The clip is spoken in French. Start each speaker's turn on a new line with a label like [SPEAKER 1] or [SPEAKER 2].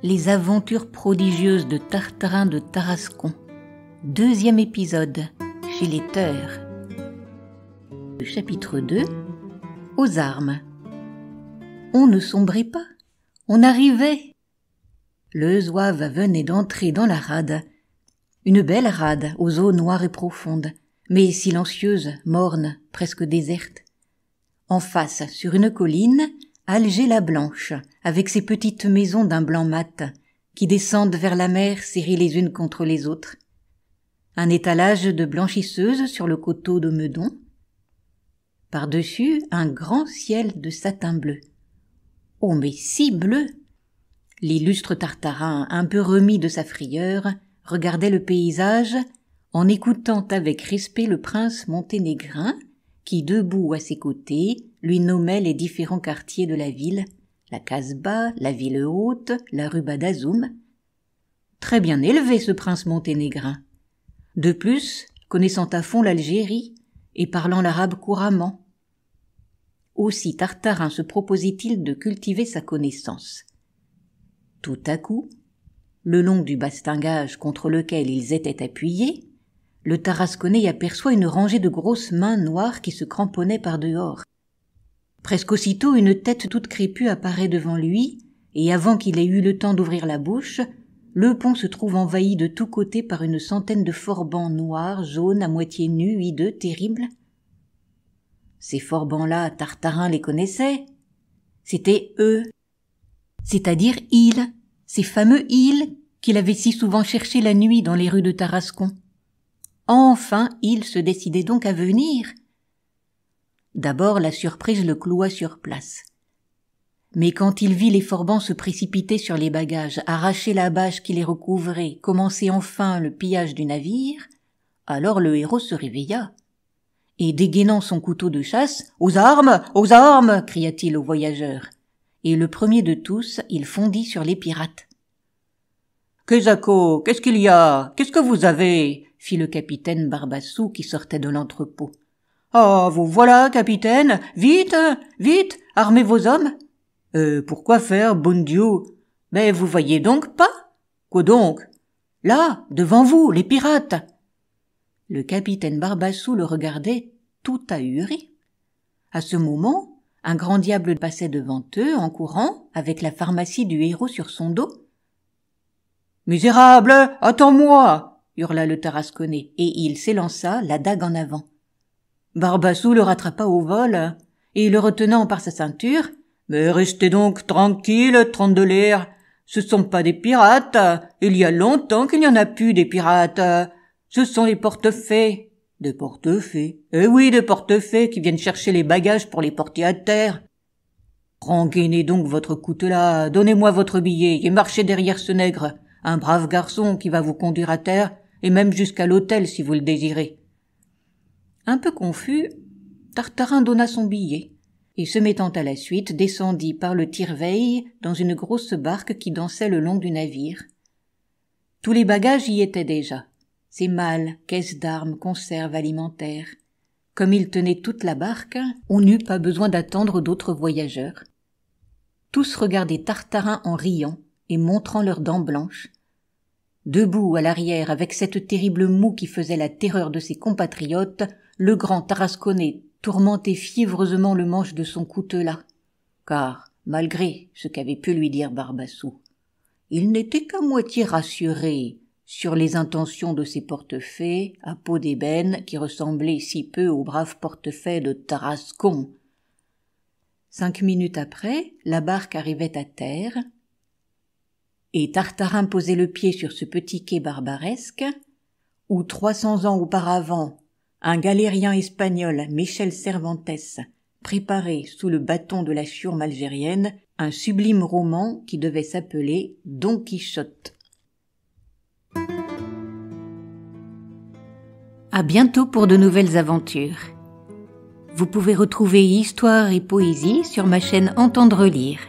[SPEAKER 1] Les aventures prodigieuses de Tartarin de Tarascon. 2e épisode, chez les Teurs. Chapitre 2. Aux armes. On ne sombrait pas, on arrivait. Le zouave venait d'entrer dans la rade. Une belle rade aux eaux noires et profondes, mais silencieuse, morne, presque déserte. En face, sur une colline, Alger la Blanche, avec ses petites maisons d'un blanc mat, qui descendent vers la mer serrées les unes contre les autres. Un étalage de blanchisseuses sur le coteau de Meudon. Par-dessus, un grand ciel de satin bleu. Oh, mais si bleu! L'illustre Tartarin, un peu remis de sa frayeur, regardait le paysage en écoutant avec respect le prince monténégrin qui, debout à ses côtés, lui nommait les différents quartiers de la ville, la Casbah, la ville haute, la rue Badazoum. Très bien élevé ce prince monténégrin. De plus, connaissant à fond l'Algérie et parlant l'arabe couramment. Aussi Tartarin se proposait-il de cultiver sa connaissance. Tout à coup, le long du bastingage contre lequel ils étaient appuyés, le Tarasconnais aperçoit une rangée de grosses mains noires qui se cramponnaient par dehors. Presque aussitôt, une tête toute crépue apparaît devant lui, et avant qu'il ait eu le temps d'ouvrir la bouche, le pont se trouve envahi de tous côtés par une centaine de forbans noirs, jaunes, à moitié nus, hideux, terribles. Ces forbans-là, Tartarin les connaissait. C'étaient eux, c'est-à-dire ils, ces fameux ils qu'il avait si souvent cherchés la nuit dans les rues de Tarascon. Enfin, il se décidait donc à venir. D'abord, la surprise le cloua sur place. Mais quand il vit les forbans se précipiter sur les bagages, arracher la bâche qui les recouvrait, commencer enfin le pillage du navire, alors le héros se réveilla. Et dégainant son couteau de chasse, « Aux armes! Aux armes !» cria-t-il aux voyageurs. Et le premier de tous, il fondit sur les pirates. « Kezako, qu'est-ce qu'il y a? Qu'est-ce que vous avez ?» fit le capitaine Barbassou qui sortait de l'entrepôt. « Ah, vous voilà, capitaine! Vite, vite, armez vos hommes !»« Pourquoi faire, bon Dieu? Mais vous voyez donc pas? Quoi donc? Là, devant vous, les pirates !» Le capitaine Barbassou le regardait tout ahuri. À ce moment, un grand diable passait devant eux en courant, avec la pharmacie du héros sur son dos. « Misérable, attends-moi !» hurla le Tarasconnais, et il s'élança, la dague en avant. Barbassou le rattrapa au vol, et le retenant par sa ceinture, « Mais restez donc tranquille, Trondelire, ce sont pas des pirates, il y a longtemps qu'il n'y en a plus des pirates, ce sont les portefaix. » « Des portefaix? Eh oui, des portefaix qui viennent chercher les bagages pour les porter à terre. » « Rengainez donc votre coutelas, donnez-moi votre billet et marchez derrière ce nègre, un brave garçon qui va vous conduire à terre, et même jusqu'à l'hôtel si vous le désirez. » Un peu confus, Tartarin donna son billet, et se mettant à la suite, descendit par le tire-veille dans une grosse barque qui dansait le long du navire. Tous les bagages y étaient déjà, ses malles, caisses d'armes, conserves alimentaires. Comme il tenait toute la barque, on n'eut pas besoin d'attendre d'autres voyageurs. Tous regardaient Tartarin en riant et montrant leurs dents blanches. Debout à l'arrière, avec cette terrible moue qui faisait la terreur de ses compatriotes, le grand Tarasconnais tourmentait fiévreusement le manche de son coutelas. Car, malgré ce qu'avait pu lui dire Barbassou, il n'était qu'à moitié rassuré sur les intentions de ces portefaix à peau d'ébène qui ressemblaient si peu aux braves portefaix de Tarascon. 5 minutes après, la barque arrivait à terre, et Tartarin posait le pied sur ce petit quai barbaresque, où 300 ans auparavant, un galérien espagnol, Michel Cervantes, préparait sous le bâton de la chiourme algérienne un sublime roman qui devait s'appeler Don Quichotte. À bientôt pour de nouvelles aventures. Vous pouvez retrouver histoire et poésie sur ma chaîne Entendre lire.